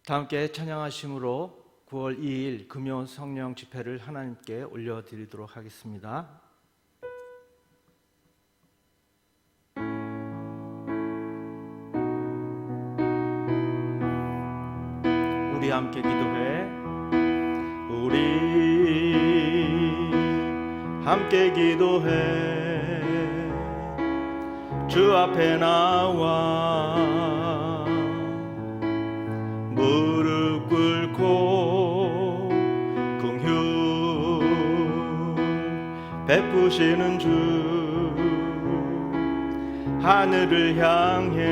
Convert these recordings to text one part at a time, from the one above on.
다 함께 찬양하심으로 9월 2일 금요 성령 집회를 하나님께 올려드리도록 하겠습니다. 우리 함께 기도해. 우리 함께 기도해. 주 앞에 나와 무릎 꿇고 긍휼 베푸시는 주 하늘을 향해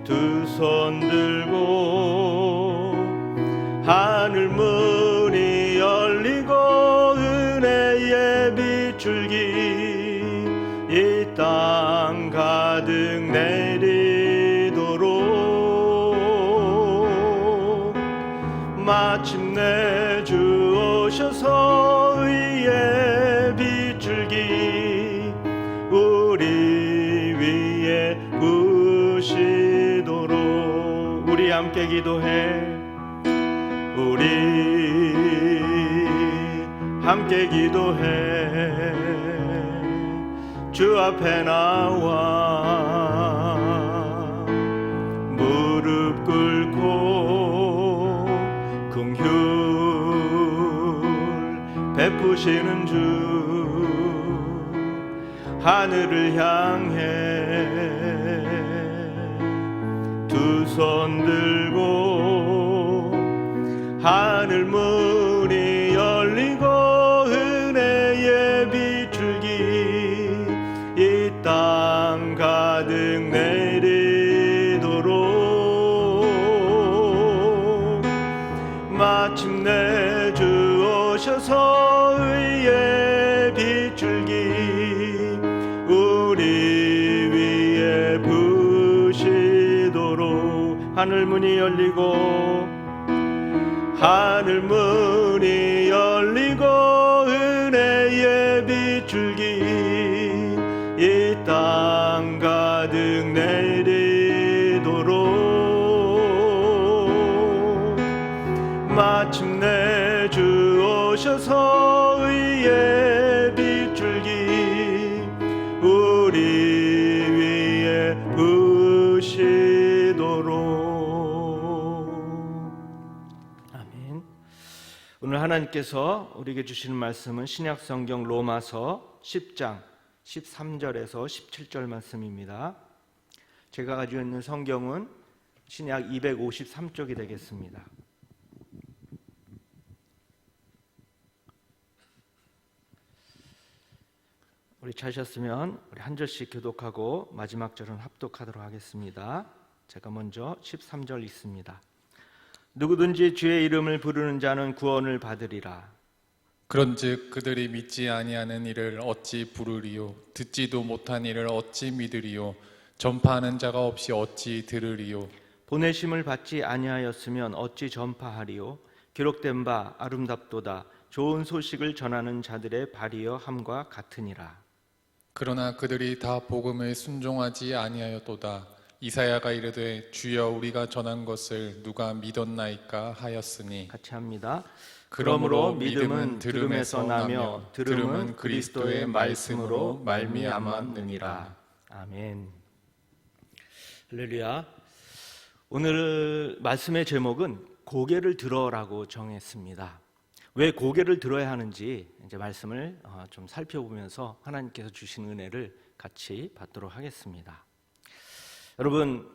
두 손 들고 하늘 문이 열리고 은혜의 빗줄기 이 땅 가득 내리도록 마침내 주 오셔서 의의 빗줄기 우리 위에 부으시도록 우리 함께 기도해. 우리 함께 기도해. 주 앞에 나와 무릎 꿇고 긍휼 베푸시는 주 하늘을 향해 두 손 들고 하늘 문이 열리고 은혜의 빗줄기 이 땅 가득 내리도록 마침내 주 오셔서 의의 빗줄기 우리 위에 부으시도록 하늘 문이 열리고 하늘 문이 열리고 은혜의 빗줄기 이 땅 가득 내리도록 마침내 주 오셔서 의의 빗줄기 우리 위에 부으시도록. 아멘. 오늘 하나님께서 우리에게 주시는 말씀은 신약성경 로마서 10장 13절에서 17절 말씀입니다. 제가 가지고 있는 성경은 신약 253쪽이 되겠습니다. 우리 찾으셨으면 우리 한 절씩 교독하고 마지막 절은 합독하도록 하겠습니다. 제가 먼저 13절 읽습니다. 누구든지 주의 이름을 부르는 자는 구원을 받으리라. 그런즉 그들이 믿지 아니하는 이를 어찌 부르리요? 듣지도 못한 이를 어찌 믿으리요? 전파하는 자가 없이 어찌 들으리요? 보내심을 받지 아니하였으면 어찌 전파하리요? 기록된 바 아름답도다. 좋은 소식을 전하는 자들의 발이여 함과 같으니라. 그러나 그들이 다 복음에 순종하지 아니하였도다. 이사야가 이르되 주여 우리가 전한 것을 누가 믿었나이까 하였으니. 같이 합니다. 그러므로 믿음은 들음에서 나며 들음은 그리스도의 말씀으로 말미암았느니라. 아멘. 할렐루야. 오늘 말씀의 제목은 고개를 들어라고 정했습니다. 왜 고개를 들어야 하는지 이제 말씀을 좀 살펴보면서 하나님께서 주신 은혜를 같이 받도록 하겠습니다. 여러분,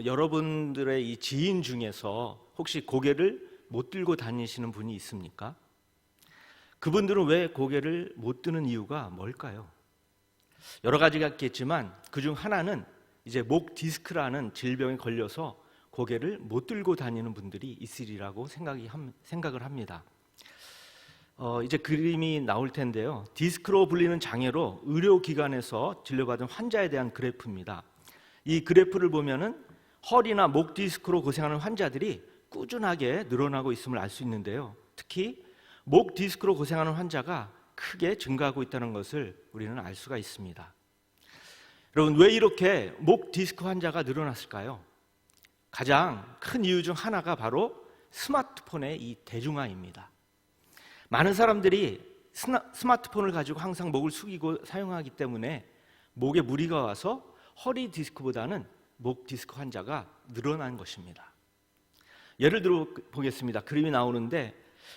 여러분들의 이 지인 중에서 혹시 고개를 못 들고 다니시는 분이 있습니까? 그분들은 왜 고개를 못 드는 이유가 뭘까요? 여러 가지가 있겠지만 그중 하나는 이제 목 디스크라는 질병에 걸려서 고개를 못 들고 다니는 분들이 있으리라고 생각을 합니다. 이제 그림이 나올 텐데요. 디스크로 불리는 장애로 의료기관에서 진료받은 환자에 대한 그래프입니다. 이 그래프를 보면은 허리나 목 디스크로 고생하는 환자들이 꾸준하게 늘어나고 있음을 알 수 있는데요. 특히 목 디스크로 고생하는 환자가 크게 증가하고 있다는 것을 우리는 알 수가 있습니다. 여러분, 왜 이렇게 목 디스크 환자가 늘어났을까요? 가장 큰 이유 중 하나가 바로 스마트폰의 이 대중화입니다. 많은 사람들이 스마트폰을 가지고 항상 목을 숙이고 사용하기 때문에 목에 무리가 와서 허리 디스크보다는 목 디스크 환자가 늘어난 것입니다. 예를 들어 보겠습니다. 그림이 나오는데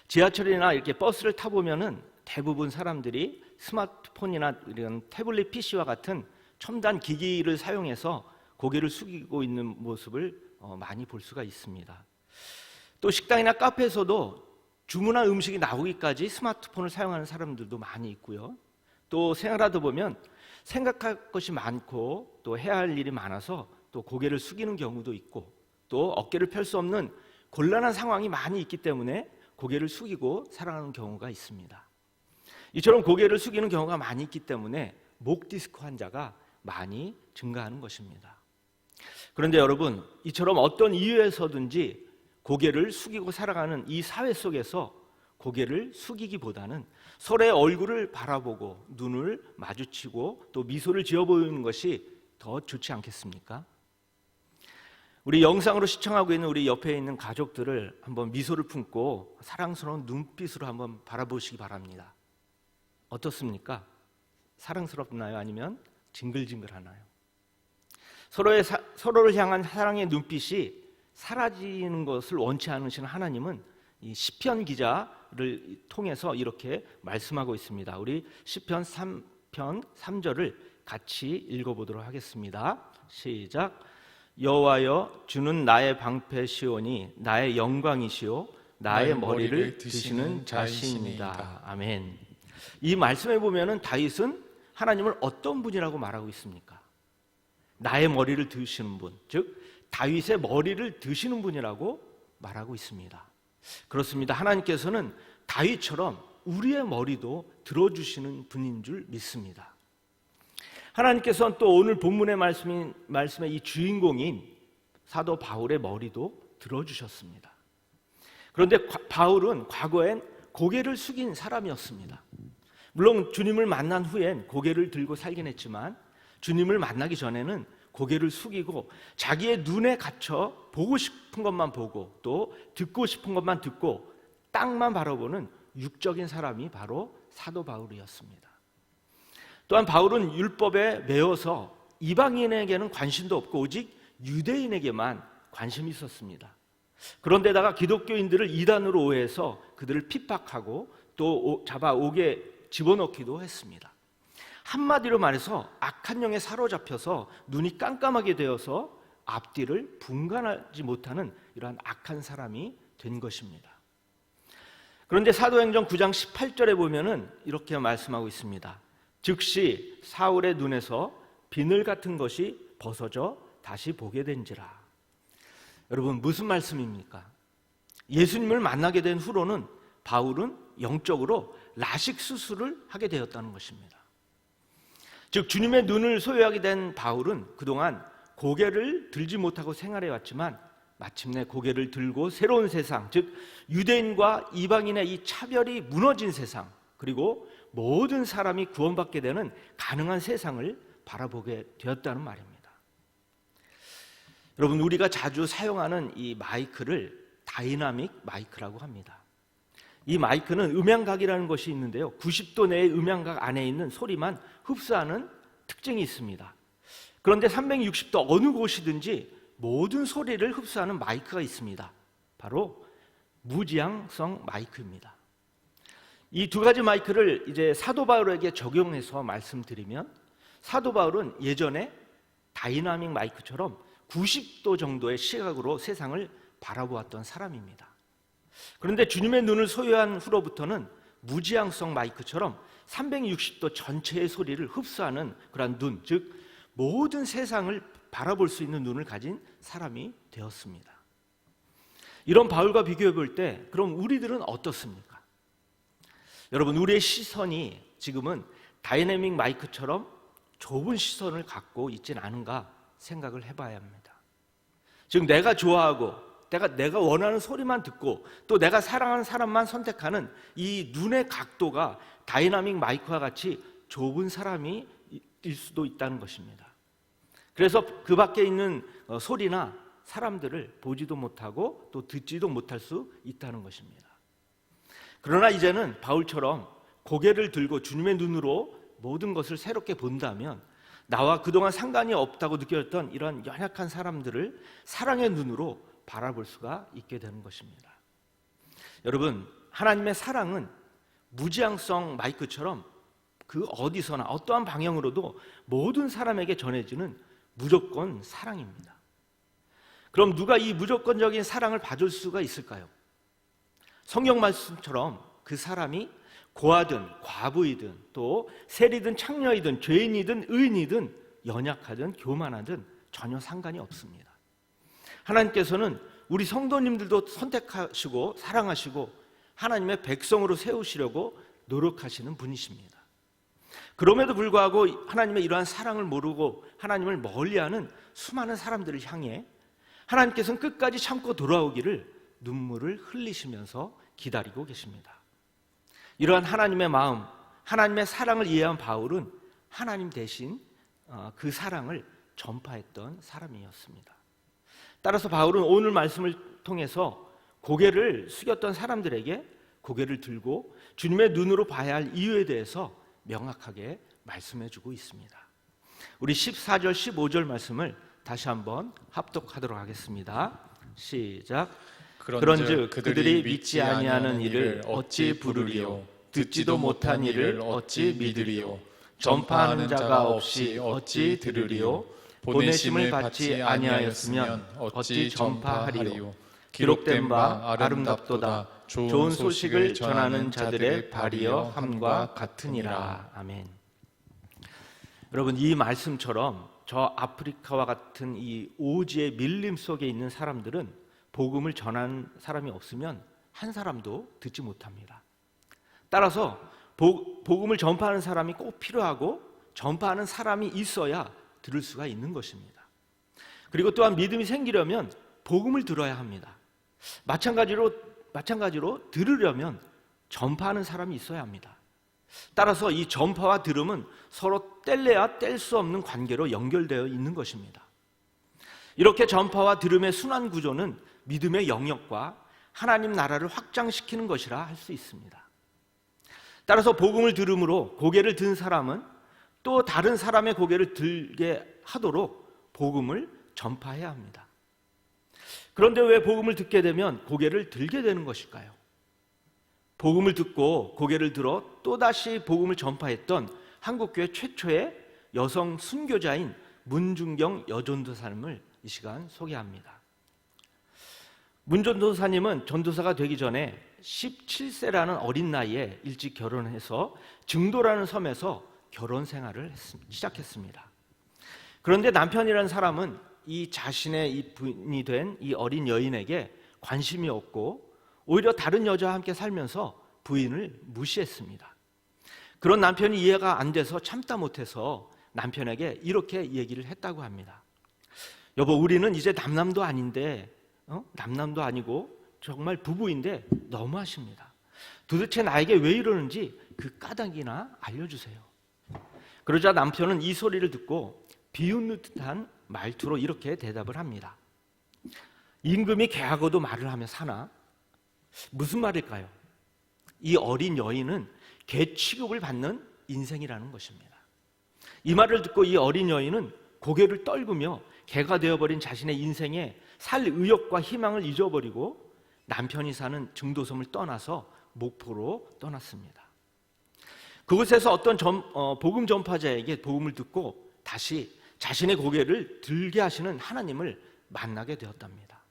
지하철이나 이렇게 버스를 타보면은 대부분 사람들이 스마트폰이나 이런 태블릿 PC와 같은 첨단 기기를 사용해서 고개를 숙이고 있는 모습을 많이 볼 수가 있습니다. 또 식당이나 카페에서도 주문한 음식이 나오기까지 스마트폰을 사용하는 사람들도 많이 있고요. 또 생활하다 보면 생각할 것이 많고 또 해야 할 일이 많아서 또 고개를 숙이는 경우도 있고 또 어깨를 펼 수 없는 곤란한 상황이 많이 있기 때문에 고개를 숙이고 살아가는 경우가 있습니다. 이처럼 고개를 숙이는 경우가 많이 있기 때문에 목 디스크 환자가 많이 증가하는 것입니다. 그런데 여러분, 이처럼 어떤 이유에서든지 고개를 숙이고 살아가는 이 사회 속에서 고개를 숙이기보다는 서로의 얼굴을 바라보고 눈을 마주치고 또 미소를 지어 보이는 것이 더 좋지 않겠습니까? 우리 영상으로 시청하고 있는 우리 옆에 있는 가족들을 한번 미소를 품고 사랑스러운 눈빛으로 한번 바라보시기 바랍니다. 어떻습니까? 사랑스럽나요? 아니면 징글징글하나요? 서로를 향한 사랑의 눈빛이 사라지는 것을 원치 않으시는 하나님은 이 시편 기자를 통해서 이렇게 말씀하고 있습니다. 우리 시편 3편 3절을 같이 읽어보도록 하겠습니다. 시작. 여호와여, 주는 나의 방패시오니 나의 영광이시오 나의 머리를 드시는 자신입니다. 아멘. 이 말씀에 보면은 다윗은 하나님을 어떤 분이라고 말하고 있습니까? 나의 머리를 드시는 분, 즉 다윗의 머리를 드시는 분이라고 말하고 있습니다. 그렇습니다. 하나님께서는 다윗처럼 우리의 머리도 들어주시는 분인 줄 믿습니다. 하나님께서는 또 오늘 본문의 말씀의 이 주인공인 사도 바울의 머리도 들어주셨습니다. 그런데 바울은 과거엔 고개를 숙인 사람이었습니다. 물론 주님을 만난 후엔 고개를 들고 살긴 했지만 주님을 만나기 전에는 고개를 숙이고 자기의 눈에 갇혀 보고 싶은 것만 보고 또 듣고 싶은 것만 듣고 땅만 바라보는 육적인 사람이 바로 사도 바울이었습니다. 또한 바울은 율법에 매여서 이방인에게는 관심도 없고 오직 유대인에게만 관심이 있었습니다. 그런데다가 기독교인들을 이단으로 오해해서 그들을 핍박하고 또 잡아 옥에 집어넣기도 했습니다. 한마디로 말해서 악한 영에 사로잡혀서 눈이 깜깜하게 되어서 앞뒤를 분간하지 못하는 이러한 악한 사람이 된 것입니다. 그런데 사도행전 9장 18절에 보면은 이렇게 말씀하고 있습니다. 즉시 사울의 눈에서 비늘 같은 것이 벗어져 다시 보게 된지라. 여러분, 무슨 말씀입니까? 예수님을 만나게 된 후로는 바울은 영적으로 라식 수술을 하게 되었다는 것입니다. 즉 주님의 눈을 소유하게 된 바울은 그동안 고개를 들지 못하고 생활해 왔지만 마침내 고개를 들고 새로운 세상, 즉 유대인과 이방인의 이 차별이 무너진 세상, 그리고 모든 사람이 구원받게 되는 가능한 세상을 바라보게 되었다는 말입니다. 여러분, 우리가 자주 사용하는 이 마이크를 다이나믹 마이크라고 합니다. 이 마이크는 음향각이라는 것이 있는데요, 90도 내의 음향각 안에 있는 소리만 흡수하는 특징이 있습니다. 그런데 360도 어느 곳이든지 모든 소리를 흡수하는 마이크가 있습니다. 바로 무지향성 마이크입니다. 이 두 가지 마이크를 이제 사도 바울에게 적용해서 말씀드리면, 사도 바울은 예전에 다이나믹 마이크처럼 90도 정도의 시각으로 세상을 바라보았던 사람입니다. 그런데 주님의 눈을 소유한 후로부터는 무지향성 마이크처럼 360도 전체의 소리를 흡수하는 그러한 눈, 즉 모든 세상을 바라볼 수 있는 눈을 가진 사람이 되었습니다. 이런 바울과 비교해 볼 때 그럼 우리들은 어떻습니까? 여러분, 우리의 시선이 지금은 다이내믹 마이크처럼 좁은 시선을 갖고 있진 않은가 생각을 해봐야 합니다. 즉 내가 좋아하고 내가 원하는 소리만 듣고 또 내가 사랑하는 사람만 선택하는 이 눈의 각도가 다이나믹 마이크와 같이 좁은 사람이 일 수도 있다는 것입니다. 그래서 그 밖에 있는 소리나 사람들을 보지도 못하고 또 듣지도 못할 수 있다는 것입니다. 그러나 이제는 바울처럼 고개를 들고 주님의 눈으로 모든 것을 새롭게 본다면 나와 그동안 상관이 없다고 느꼈던 이런 연약한 사람들을 사랑의 눈으로 바라볼 수가 있게 되는 것입니다. 여러분, 하나님의 사랑은 무지향성 마이크처럼 그 어디서나 어떠한 방향으로도 모든 사람에게 전해지는 무조건 사랑입니다. 그럼 누가 이 무조건적인 사랑을 받을 수가 있을까요? 성경 말씀처럼 그 사람이 고아든 과부이든 또 세리든 창녀이든 죄인이든 의인이든 연약하든 교만하든 전혀 상관이 없습니다. 하나님께서는 우리 성도님들도 선택하시고 사랑하시고 하나님의 백성으로 세우시려고 노력하시는 분이십니다. 그럼에도 불구하고 하나님의 이러한 사랑을 모르고 하나님을 멀리하는 수많은 사람들을 향해 하나님께서는 끝까지 참고 돌아오기를 눈물을 흘리시면서 기다리고 계십니다. 이러한 하나님의 마음, 하나님의 사랑을 이해한 바울은 하나님 대신 그 사랑을 전파했던 사람이었습니다. 따라서 바울은 오늘 말씀을 통해서 고개를 숙였던 사람들에게 고개를 들고 주님의 눈으로 봐야 할 이유에 대해서 명확하게 말씀해주고 있습니다. 우리 14절, 15절 말씀을 다시 한번 합독하도록 하겠습니다. 시작. 그런즉 그들이 믿지 아니하는 일을 어찌 부르리요? 듣지도 못한 일을 어찌 믿으리요? 전파하는 자가 없이 어찌 들으리요? 보내심을 받지 아니하였으면 어찌 전파하리요? 기록된 바 아름답도다. 좋은 소식을 전하는 자들의 발이여 함과 같으니라. 아멘. 여러분, 이 말씀처럼 저 아프리카와 같은 이 오지의 밀림 속에 있는 사람들은 복음을 전하는 사람이 없으면 한 사람도 듣지 못합니다. 따라서 복음을 전파하는 사람이 꼭 필요하고 전파하는 사람이 있어야 들을 수가 있는 것입니다. 그리고 또한 믿음이 생기려면 복음을 들어야 합니다. 마찬가지로 들으려면 전파하는 사람이 있어야 합니다. 따라서 이 전파와 들음은 서로 뗄래야 뗄 수 없는 관계로 연결되어 있는 것입니다. 이렇게 전파와 들음의 순환 구조는 믿음의 영역과 하나님 나라를 확장시키는 것이라 할 수 있습니다. 따라서 복음을 들음으로 고개를 든 사람은 또 다른 사람의 고개를 들게 하도록 복음을 전파해야 합니다. 그런데 왜 복음을 듣게 되면 고개를 들게 되는 것일까요? 복음을 듣고 고개를 들어 또다시 복음을 전파했던 한국교회 최초의 여성 순교자인 문중경 여전도사님을 이 시간 소개합니다. 문전도사님은 전도사가 되기 전에 17세라는 어린 나이에 일찍 결혼해서 증도라는 섬에서 결혼 생활을 시작했습니다. 그런데 남편이라는 사람은 이 자신의 이 부인이 된 이 어린 여인에게 관심이 없고 오히려 다른 여자와 함께 살면서 부인을 무시했습니다. 그런 남편이 이해가 안 돼서 참다 못해서 남편에게 이렇게 얘기를 했다고 합니다. 여보, 우리는 이제 남남도 아닌데 남남도 아니고 정말 부부인데 너무하십니다. 도대체 나에게 왜 이러는지 그 까닭이나 알려주세요. 그러자 남편은 이 소리를 듣고 비웃는 듯한 말투로 이렇게 대답을 합니다. 임금이 개하고도 말을 하며 사나? 무슨 말일까요? 이 어린 여인은 개 취급을 받는 인생이라는 것입니다. 이 말을 듣고 이 어린 여인은 고개를 떨구며 개가 되어버린 자신의 인생에 살 의욕과 희망을 잊어버리고 남편이 사는 증도섬을 떠나서 목포로 떠났습니다. 그곳에서 어떤 복음 전파자에게 복음을 듣고 다시 자신의 고개를 들게 하시는 하나님을 만나게 되었답니다.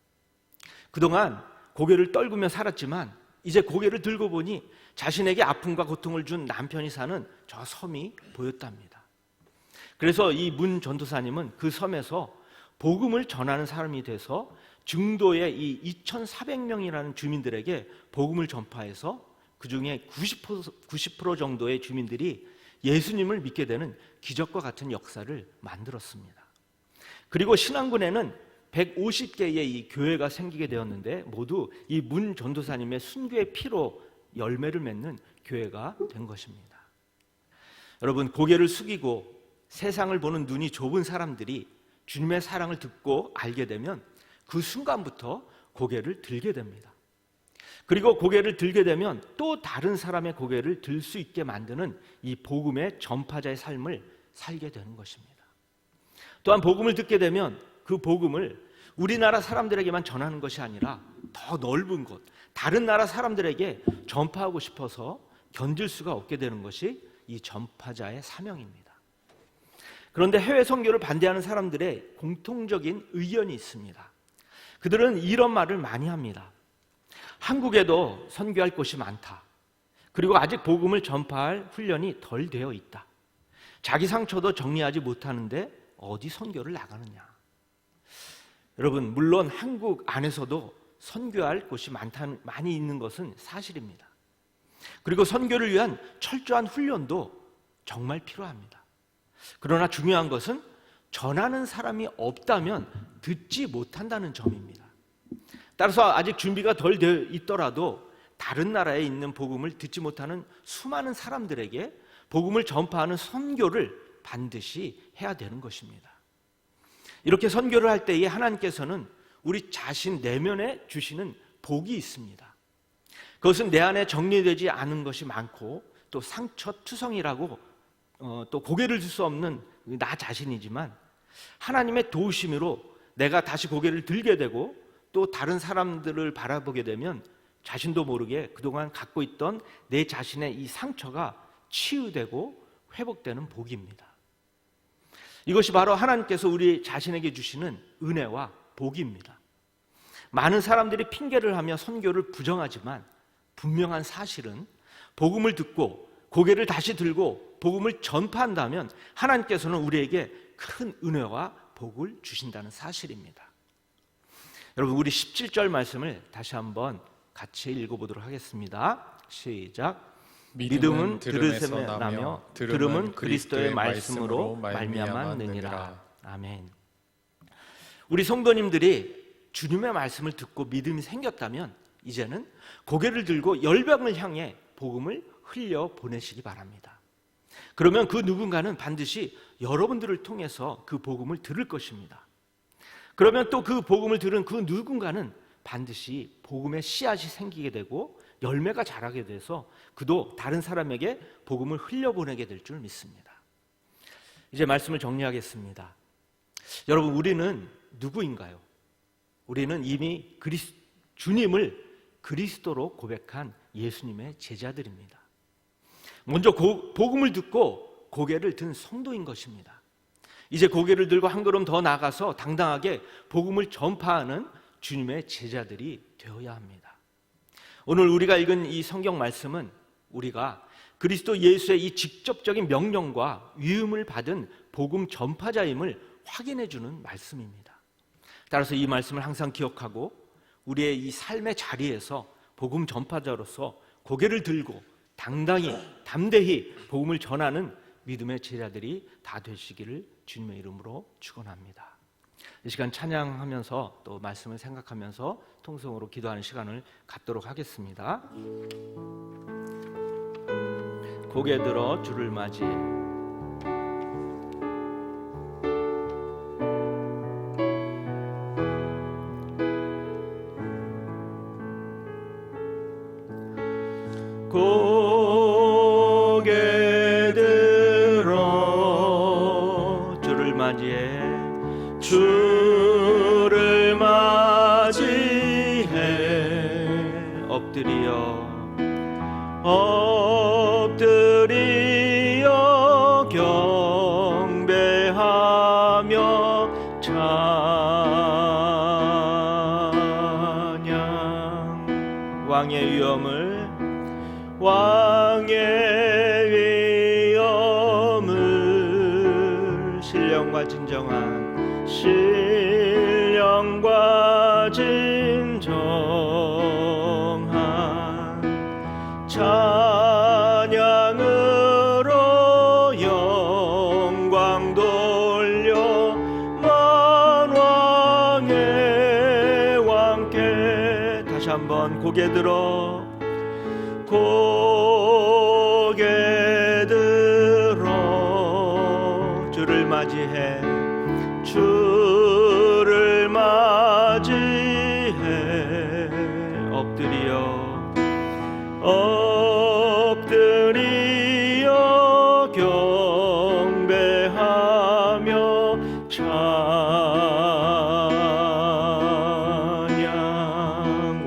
그동안 고개를 떨구며 살았지만 이제 고개를 들고 보니 자신에게 아픔과 고통을 준 남편이 사는 저 섬이 보였답니다. 그래서 이 문 전도사님은 그 섬에서 복음을 전하는 사람이 돼서 증도의 이 2,400명이라는 주민들에게 복음을 전파해서 그 중에 90% 정도의 주민들이 예수님을 믿게 되는 기적과 같은 역사를 만들었습니다. 그리고 신안군에는 150개의 이 교회가 생기게 되었는데 모두 이 문 전도사님의 순교의 피로 열매를 맺는 교회가 된 것입니다. 여러분, 고개를 숙이고 세상을 보는 눈이 좁은 사람들이 주님의 사랑을 듣고 알게 되면 그 순간부터 고개를 들게 됩니다. 그리고 고개를 들게 되면 또 다른 사람의 고개를 들 수 있게 만드는 이 복음의 전파자의 삶을 살게 되는 것입니다. 또한 복음을 듣게 되면 그 복음을 우리나라 사람들에게만 전하는 것이 아니라 더 넓은 곳, 다른 나라 사람들에게 전파하고 싶어서 견딜 수가 없게 되는 것이 이 전파자의 사명입니다. 그런데 해외 선교를 반대하는 사람들의 공통적인 의견이 있습니다. 그들은 이런 말을 많이 합니다. 한국에도 선교할 곳이 많다. 그리고 아직 복음을 전파할 훈련이 덜 되어 있다. 자기 상처도 정리하지 못하는데 어디 선교를 나가느냐. 여러분, 물론 한국 안에서도 선교할 곳이 많이 있는 것은 사실입니다. 그리고 선교를 위한 철저한 훈련도 정말 필요합니다. 그러나 중요한 것은 전하는 사람이 없다면 듣지 못한다는 점입니다. 따라서 아직 준비가 덜 되어 있더라도 다른 나라에 있는 복음을 듣지 못하는 수많은 사람들에게 복음을 전파하는 선교를 반드시 해야 되는 것입니다. 이렇게 선교를 할 때에 하나님께서는 우리 자신 내면에 주시는 복이 있습니다. 그것은 내 안에 정리되지 않은 것이 많고 또 상처투성이라고 또 고개를 들 수 없는 나 자신이지만 하나님의 도우심으로 내가 다시 고개를 들게 되고 또 다른 사람들을 바라보게 되면 자신도 모르게 그동안 갖고 있던 내 자신의 이 상처가 치유되고 회복되는 복입니다. 이것이 바로 하나님께서 우리 자신에게 주시는 은혜와 복입니다. 많은 사람들이 핑계를 하며 선교를 부정하지만 분명한 사실은 복음을 듣고 고개를 다시 들고 복음을 전파한다면 하나님께서는 우리에게 큰 은혜와 복을 주신다는 사실입니다. 여러분, 우리 17절 말씀을 다시 한번 같이 읽어보도록 하겠습니다. 시작. 믿음은 들으심에 나며 들음은 그리스도의 말씀으로 말미암았느니라. 아멘. 우리 성도님들이 주님의 말씀을 듣고 믿음이 생겼다면 이제는 고개를 들고 열방을 향해 복음을 흘려 보내시기 바랍니다. 그러면 그 누군가는 반드시 여러분들을 통해서 그 복음을 들을 것입니다. 그러면 또 그 복음을 들은 그 누군가는 반드시 복음의 씨앗이 생기게 되고 열매가 자라게 돼서 그도 다른 사람에게 복음을 흘려보내게 될 줄 믿습니다. 이제 말씀을 정리하겠습니다. 여러분, 우리는 누구인가요? 우리는 이미 주님을 그리스도로 고백한 예수님의 제자들입니다. 먼저 복음을 듣고 고개를 든 성도인 것입니다. 이제 고개를 들고 한 걸음 더 나가서 당당하게 복음을 전파하는 주님의 제자들이 되어야 합니다. 오늘 우리가 읽은 이 성경 말씀은 우리가 그리스도 예수의 이 직접적인 명령과 위임을 받은 복음 전파자임을 확인해 주는 말씀입니다. 따라서 이 말씀을 항상 기억하고 우리의 이 삶의 자리에서 복음 전파자로서 고개를 들고 당당히 담대히 복음을 전하는 믿음의 제자들이 다 되시기를 주님의 이름으로 축원합니다. 이 시간 찬양하면서 또 말씀을 생각하면서 통성으로 기도하는 시간을 갖도록 하겠습니다. 고개 들어 주를 맞이해 고개 들어 주를 맞이해 주를 맞이해 엎드리어 경배하며 찬양 왕의 위엄을 신령과 진정한 찬양으로 영광 돌려 만왕의 왕께 다시 한번 고개 들어 주를 맞이해 주를 맞이해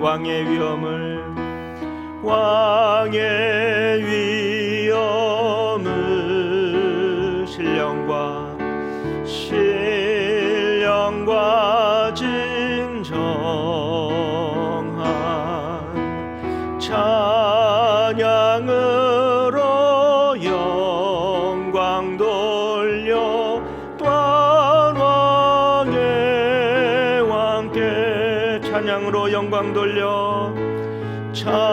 왕의 위엄을 신령과 진정한 찬양으로 영광 돌려 또한 왕께 찬양으로 영광 돌려 찬양으로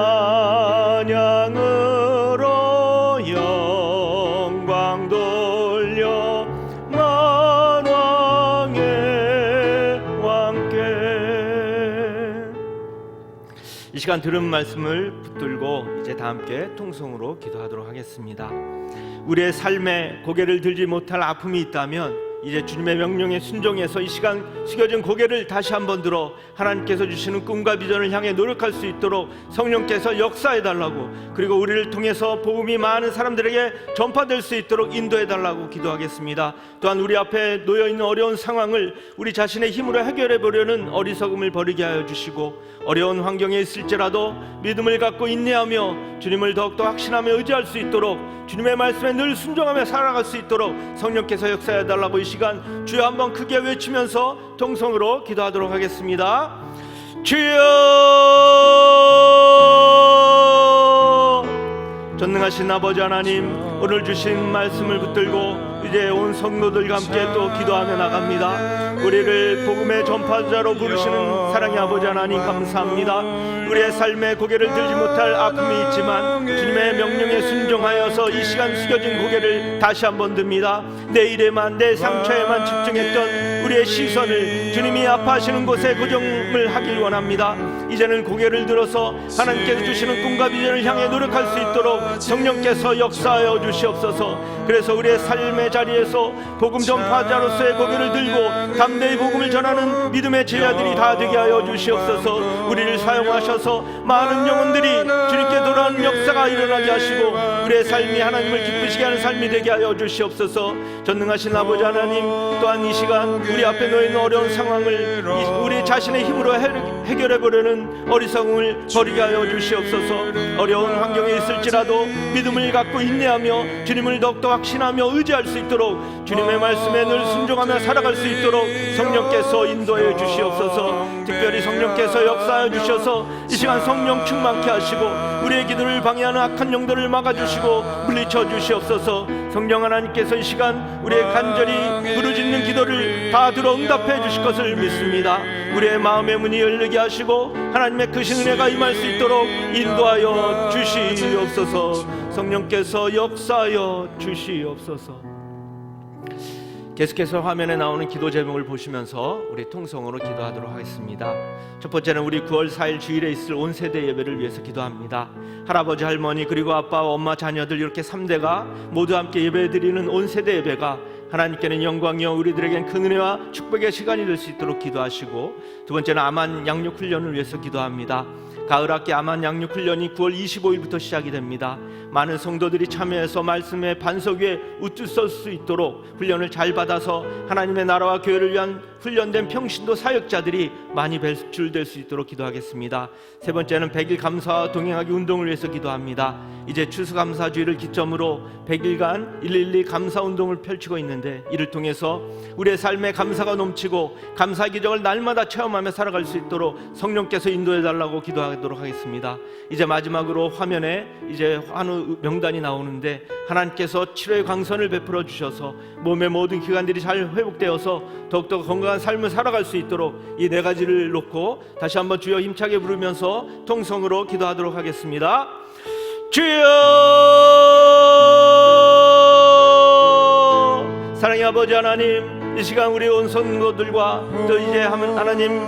영광 돌려 만왕의 왕께. 이 시간 들은 말씀을 붙들고 이제 다 함께 통성으로 기도하도록 하겠습니다. 우리의 삶에 고개를 들지 못할 아픔이 있다면 이제 주님의 명령에 순종해서 이 시간 숙여진 고개를 다시 한번 들어 하나님께서 주시는 꿈과 비전을 향해 노력할 수 있도록 성령께서 역사해달라고, 그리고 우리를 통해서 복음이 많은 사람들에게 전파될 수 있도록 인도해달라고 기도하겠습니다. 또한 우리 앞에 놓여있는 어려운 상황을 우리 자신의 힘으로 해결해보려는 어리석음을 버리게 하여 주시고, 어려운 환경에 있을지라도 믿음을 갖고 인내하며 주님을 더욱더 확신하며 의지할 수 있도록, 주님의 말씀에 늘 순종하며 살아갈 수 있도록 성령께서 역사해달라고 이 시간 주여 한번 크게 외치면서 통성으로 기도하도록 하겠습니다. 주여, 전능하신 아버지 하나님, 오늘 주신 말씀을 붙들고 이제 온 성도들과 함께 또 기도하며 나갑니다. 우리를 복음의 전파자로 부르시는 사랑의 아버지 하나님, 감사합니다. 우리의 삶에 고개를 들지 못할 아픔이 있지만 주님의 명령에 순종하여서 이 시간 숙여진 고개를 다시 한번 듭니다. 내 일에만, 내 상처에만 집중했던 우리의 시선을 주님이 아파하시는 곳에 고정을 하길 원합니다. 이제는 고개를 들어서 하나님께서 주시는 꿈과 비전을 향해 노력할 수 있도록 성령께서 역사하여 주시옵소서. 그래서 우리의 삶의 자리에서 복음 전파자로서의 고개를 들고 담대히 복음을 전하는 믿음의 제자들이 다 되게 하여 주시옵소서. 우리를 사용하셔서 많은 영혼들이 주님께 돌아오는 역사가 일어나게 하시고 우리의 삶이 하나님을 기쁘시게 하는 삶이 되게 하여 주시옵소서. 전능하신 아버지 하나님, 또한 이 시간 우리 앞에 놓여있는 어려운 상황을 우리 자신의 힘으로 해결해보려는 어리석음을 버리게 하여 주시옵소서. 어려운 환경에 있을지라도 믿음을 갖고 인내하며 주님을 더욱더 확신하며 의지할 수 있도록, 주님의 말씀에 늘 순종하며 살아갈 수 있도록 성령께서 인도해 주시옵소서. 특별히 성령께서 역사해 주셔서 이 시간 성령 충만케 하시고 우리의 기도를 방해하는 악한 영들을 막아주시고 물리쳐 주시옵소서. 성령 하나님께서 이 시간 우리의 간절히 부르짖는 기도를 다 들어 응답해 주실 것을 믿습니다. 우리의 마음의 문이 열리게 하시고 하나님의 크신 은혜가 임할 수 있도록 인도하여 주시옵소서. 성령께서 역사하여 주시옵소서. 계속해서 화면에 나오는 기도 제목을 보시면서 우리 통성으로 기도하도록 하겠습니다. 첫 번째는 우리 9월 4일 주일에 있을 온 세대 예배를 위해서 기도합니다. 할아버지, 할머니, 그리고 아빠와 엄마, 자녀들 이렇게 3대가 모두 함께 예배드리는 온 세대 예배가 하나님께는 영광이요 우리들에겐 큰 은혜와 축복의 시간이 될 수 있도록 기도하시고, 두 번째는 암한 양육 훈련을 위해서 기도합니다. 가을학기 암한 양육 훈련이 9월 25일부터 시작이 됩니다. 많은 성도들이 참여해서 말씀의 반석 위에 우뚝 설 수 있도록 훈련을 잘 받아서 하나님의 나라와 교회를 위한 훈련된 평신도 사역자들이 많이 배출될 수 있도록 기도하겠습니다. 세 번째는 100일 감사와 동행하기 운동을 위해서 기도합니다. 이제 추수감사주의를 기점으로 100일간 112 감사운동을 펼치고 있는데, 이를 통해서 우리의 삶에 감사가 넘치고 감사 기적을 날마다 체험하며 살아갈 수 있도록 성령께서 인도해달라고 기도하도록 하겠습니다. 이제 마지막으로 화면에 이제 환우 명단이 나오는데, 하나님께서 치료의 광선을 베풀어 주셔서 몸의 모든 기관들이 잘 회복되어서 더욱더 건강한 삶을 살아갈 수 있도록 이 네 가지를 놓고 다시 한번 주여 힘차게 부르면서 통성으로 기도하도록 하겠습니다. 주여, 사랑의 아버지 하나님, 이 시간 우리 온 성도들과 또 이제 하나님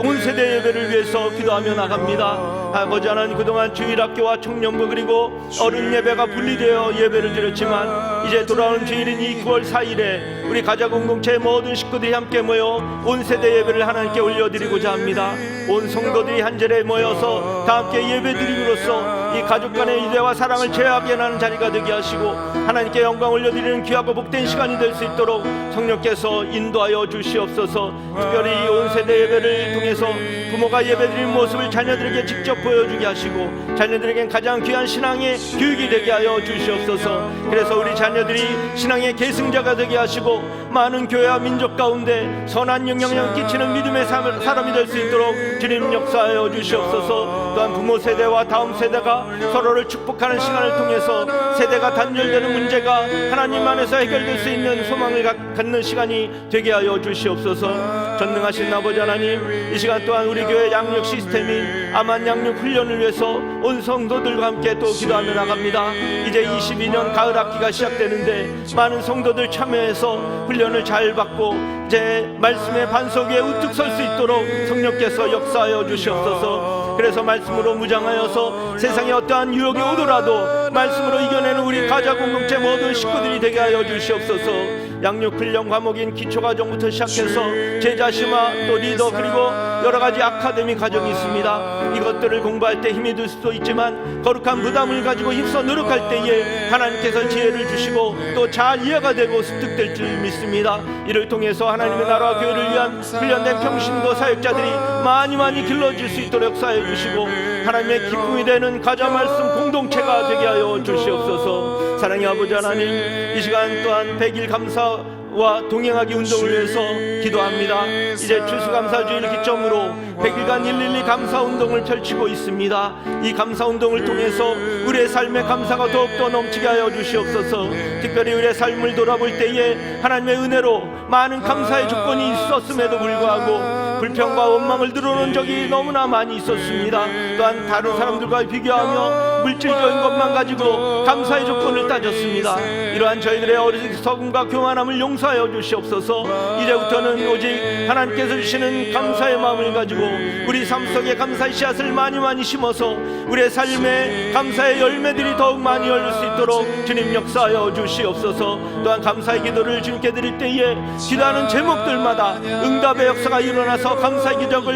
온 세대 예배를 위해서 기도하며 나갑니다. 아버지 하나님, 그동안 주일학교와 청년부 그리고 어른 예배가 분리되어 예배를 드렸지만 이제 돌아오는 주일인 이 9월 4일에 우리 가족 공동체의 모든 식구들이 함께 모여 온 세대 예배를 하나님께 올려드리고자 합니다. 온 성도들이 한 자리에 모여서 다 함께 예배드림으로써 이 가족 간의 유대와 사랑을 제하게 하는 자리가 되게 하시고 하나님께 영광 올려드리는 귀하고 복된 시간이 될 수 있도록 성령께서 인도하여 주시옵소서. 특별히 온 세대 예배를 통해서 부모가 예배드리는 모습을 자녀들에게 직접 보여주게 하시고 자녀들에겐 가장 귀한 신앙의 교육이 되게 하여 주시옵소서. 그래서 우리 자녀들이 신앙의 계승자가 되게 하시고 많은 교회와 민족 가운데 선한 영향력을 끼치는 믿음의 사람이 될 수 있도록 주님 역사하여 주시옵소서. 또한 부모 세대와 다음 세대가 서로를 축복하는 시간을 통해서 세대가 단절되는 문제가 하나님 안에서 해결될 수 있는 소망을 갖는 시간이 되게 하여 주시옵소서. 전능하신 아버지 하나님, 이 시간 또한 우리 교회 양육 시스템인 암한 양육 훈련을 위해서 온 성도들과 함께 또 기도하며 나갑니다. 이제 22년 가을 학기가 시작되는데 많은 성도들 참여해서 훈련을 잘 받고 이제 말씀의 반석 위에 우뚝 설 수 있도록 성령께서 역사하여 주시옵소서. 그래서 말씀으로 무장하여서 세상에 어떠한 유혹이 오더라도 말씀으로 이겨내는 우리 가자 공동체 모든 식구들이 되게 하여 주시옵소서. 양육 훈련 과목인 기초과정부터 시작해서 제자 심화 또 리더 그리고 여러가지 아카데미 과정이 있습니다. 이것들을 공부할 때 힘이 들 수도 있지만 거룩한 부담을 가지고 힘써 노력할 때에 하나님께서 지혜를 주시고 또 잘 이해가 되고 습득될 줄 믿습니다. 이를 통해서 하나님의 나라와 교회를 위한 훈련된 평신도 사역자들이 많이 길러질 수 있도록 역사해 주시고 하나님의 기쁨이 되는 가자 말씀 공동체가 되게 하여 주시옵소서. 사랑의 아버지 하나님, 이 시간 또한 100일 감사와 동행하기 운동을 위해서 기도합니다. 이제 추수감사주일 기점으로 100일간 112 감사운동을 펼치고 있습니다. 이 감사운동을 통해서 우리의 삶의 감사가 더욱더 넘치게 하여 주시옵소서. 특별히 우리의 삶을 돌아볼 때에 하나님의 은혜로 많은 감사의 조건이 있었음에도 불구하고 불평과 원망을 늘어놓은 적이 너무나 많이 있었습니다. 또한 다른 사람들과 비교하며 물질적인 것만 가지고 감사의 조건을 따졌습니다. 이러한 저희들의 어리석음과 교만함을 용서하여 주시옵소서. 이제부터는 오직 하나님께서 주시는 감사의 마음을 가지고 우리 삶 속에 감사의 씨앗을 많이 심어서 우리의 삶에 감사의 열매들이 더욱 많이 열릴 수 있도록 주님 역사하여 주시옵소서. 또한 감사의 기도를 주님께 드릴 때에 기도하는 제목들마다 응답의 역사가 일어나서 감사의 기적을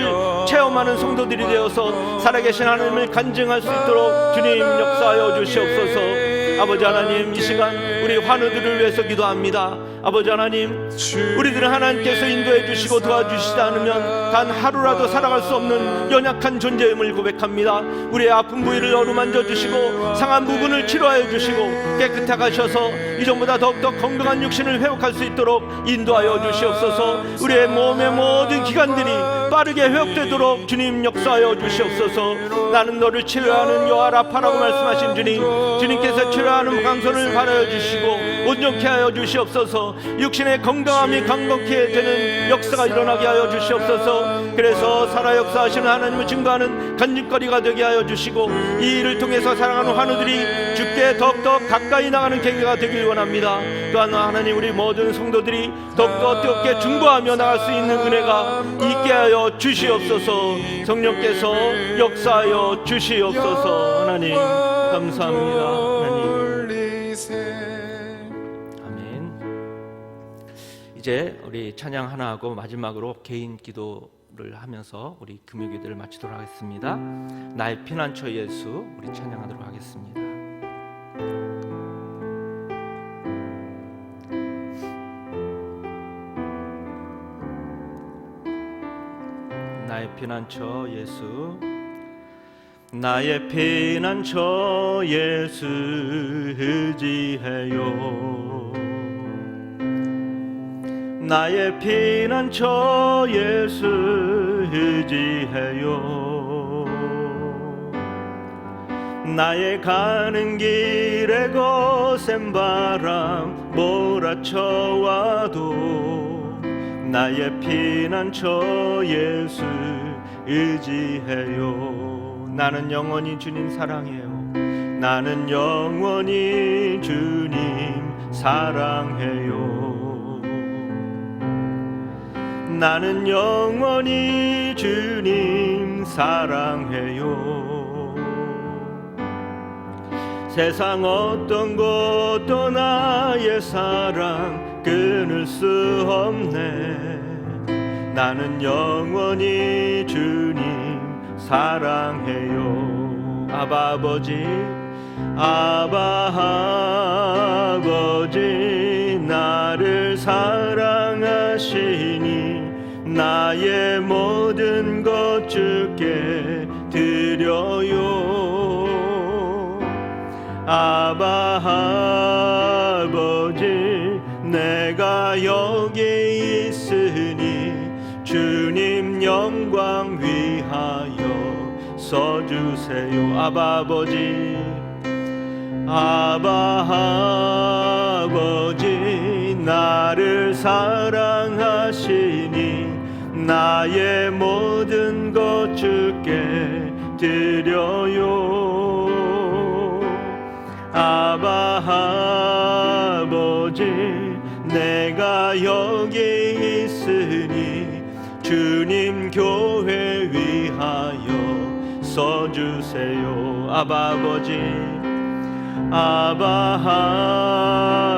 체험하는 성도들이 되어서 살아계신 하나님을 간증할 수 있도록 주님 역사하여 주시옵소서. 아버지 하나님, 이 시간 우리 환우들을 위해서 기도합니다. 아버지 하나님, 우리들은 하나님께서 인도해 주시고 도와주시지 않으면 단 하루라도 살아갈 수 없는 연약한 존재임을 고백합니다. 우리의 아픈 부위를 어루만져 주시고 상한 부분을 치료하여 주시고 깨끗하게 하셔서 이전보다 더욱더 건강한 육신을 회복할 수 있도록 인도하여 주시옵소서. 우리의 몸의 모든 기관들이 빠르게 회복되도록 주님 역사하여 주시옵소서. 나는 너를 치료하는 여호와 라파라고 말씀하신 주님, 주님께서 치료하는 강선을 바라여 주시고 온전케 하여 주시옵소서. 육신의 건강함이 강건케 되는 역사가 일어나게 하여 주시옵소서. 그래서 살아 역사하시는 하나님을 증거하는 간증거리가 되게 하여 주시고 이 일을 통해서 사랑하는 환우들이 주께 더욱더 가까이 나가는 계기가 되길 원합니다. 또한 하나님, 우리 모든 성도들이 더욱더 뜨겁게 중보하며 나갈 수 있는 은혜가 있게 하여 주시옵소서. 성령께서 역사하여 주시옵소서. 하나님 감사합니다. 하나님. 이제 우리 찬양 하나 하고 마지막으로 개인 기도를 하면서 우리 금요 기도를 마치도록 하겠습니다. 나의 피난처 예수, 우리 찬양하도록 하겠습니다. 나의 피난처 예수, 나의 피난처 예수 의지해요. 나의 피난처 예수 의지해요. 나의 가는 길에 거센 바람 몰아쳐와도 나의 피난처 예수 의지해요. 나는 영원히 주님 사랑해요. 나는 영원히 주님 사랑해요. 나는 영원히 주님 사랑해요. 세상 어떤 것도 나의 사랑 끊을 수 없네. 나는 영원히 주님 사랑해요. 아바 아버지, 아바 아버지, 나를 사랑하시니 나의 모든 것 주께 드려요. 아바 아버지, 내가 여기 있으니 주님 영광 위하여 써주세요. 아바 아버지, 아바 아버지, 나를 사랑하시니 나의 모든 것 주께 드려요. 아바 아버지, 내가 여기 있으니 주님 교회 위하여 써주세요. 아바 아버지, 아바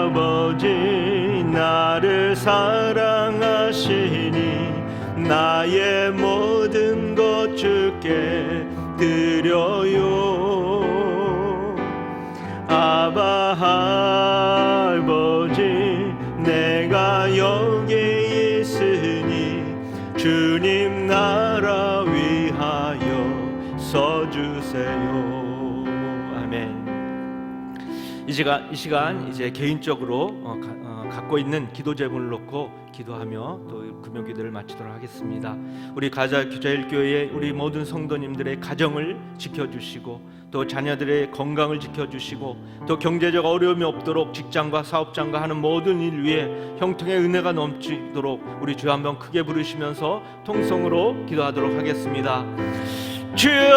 아버지, 나를 사랑하시니 나의 모든 것 주께 드려요. 아바 아버지, 내가 여기 있으니 주님 나라 위하여 써주세요. 아멘. 이 시간 이제 개인적으로 갖고 있는 기도 제목을 놓고 기도하며 또 금요 기도를 마치도록 하겠습니다. 우리 가자 교자일교회 우리 모든 성도님들의 가정을 지켜주시고 또 자녀들의 건강을 지켜주시고 또 경제적 어려움이 없도록 직장과 사업장과 하는 모든 일 위에 형통의 은혜가 넘치도록 우리 주 한번 크게 부르시면서 통성으로 기도하도록 하겠습니다. 주여,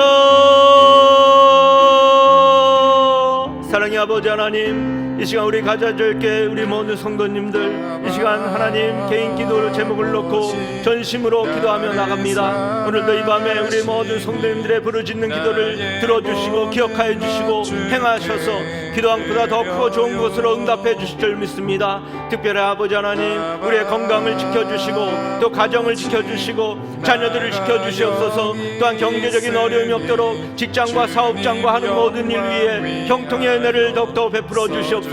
사랑의 아버지 하나님, 이 시간 우리 가자절교회 우리 모든 성도님들 이 시간 하나님 개인 기도 제목을 놓고 전심으로 기도하며 나갑니다. 오늘도 이 밤에 우리 모든 성도님들의 부르짖는 기도를 들어주시고 기억하여 주시고 행하셔서 기도함보다 더 크고 좋은 것으로 응답해 주실 줄 믿습니다. 특별히 아버지 하나님, 우리의 건강을 지켜주시고 또 가정을 지켜주시고 자녀들을 지켜주시옵소서. 또한 경제적인 어려움이 없도록 직장과 사업장과 하는 모든 일 위에 형통의 은혜를 더욱더 베풀어 주시옵소서.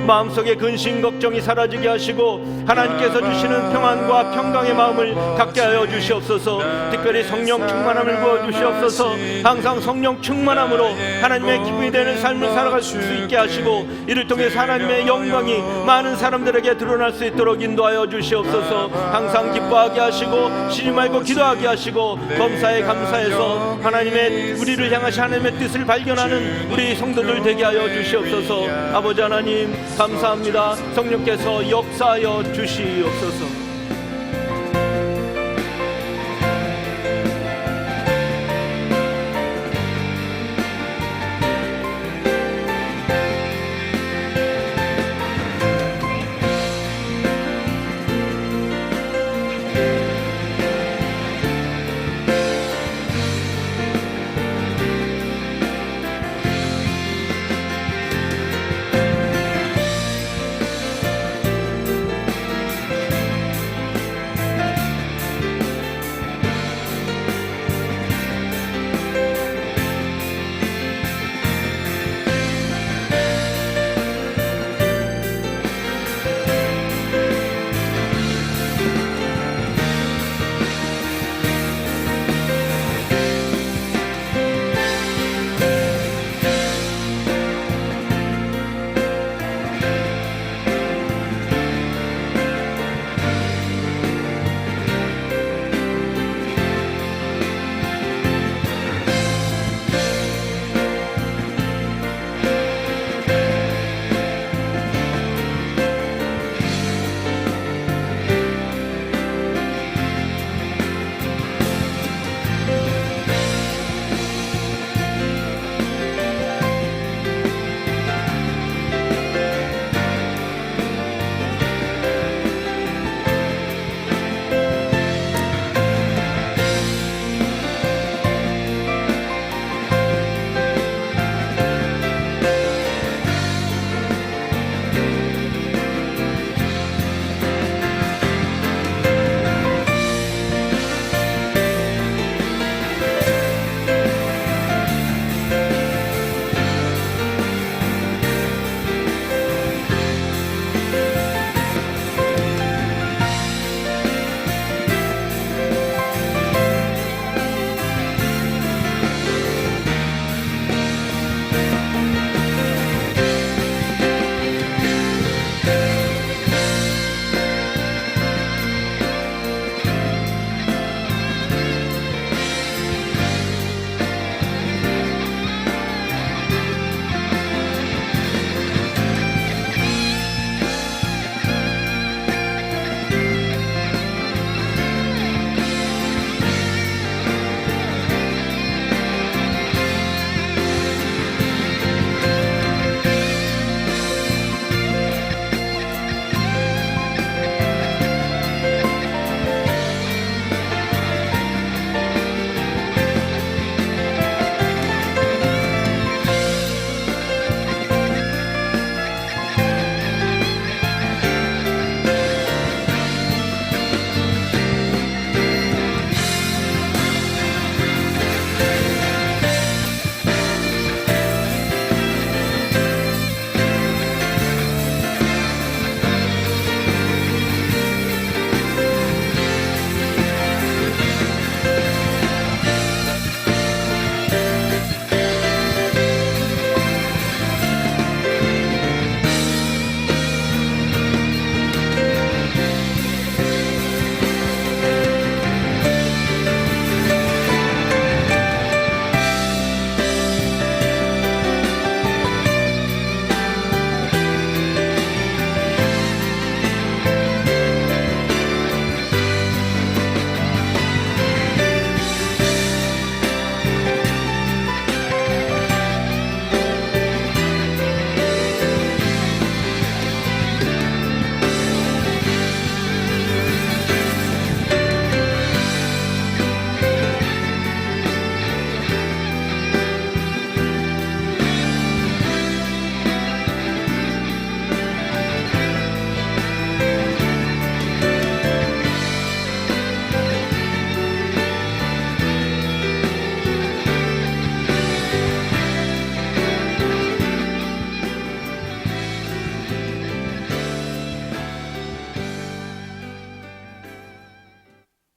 마음속에 근심 걱정이 사라지게 하시고 하나님께서 주시는 평안과 평강의 마음을 갖게 하여 주시옵소서. 특별히 성령 충만함을 부어 주시옵소서. 항상 성령 충만함으로 하나님의 기쁨이 되는 삶을 살아갈 수 있게 하시고 이를 통해서 하나님의 영광이 많은 사람들에게 드러날 수 있도록 인도하여 주시옵소서. 항상 기뻐하게 하시고 쉬지 말고 기도하게 하시고 범사에 감사해서 하나님의 우리를 향하신 하나님의 뜻을 발견하는 우리 성도들 되게 하여 주시옵소서. 아버지 하나님 감사합니다. 성령께서 역사하여 주시옵소서.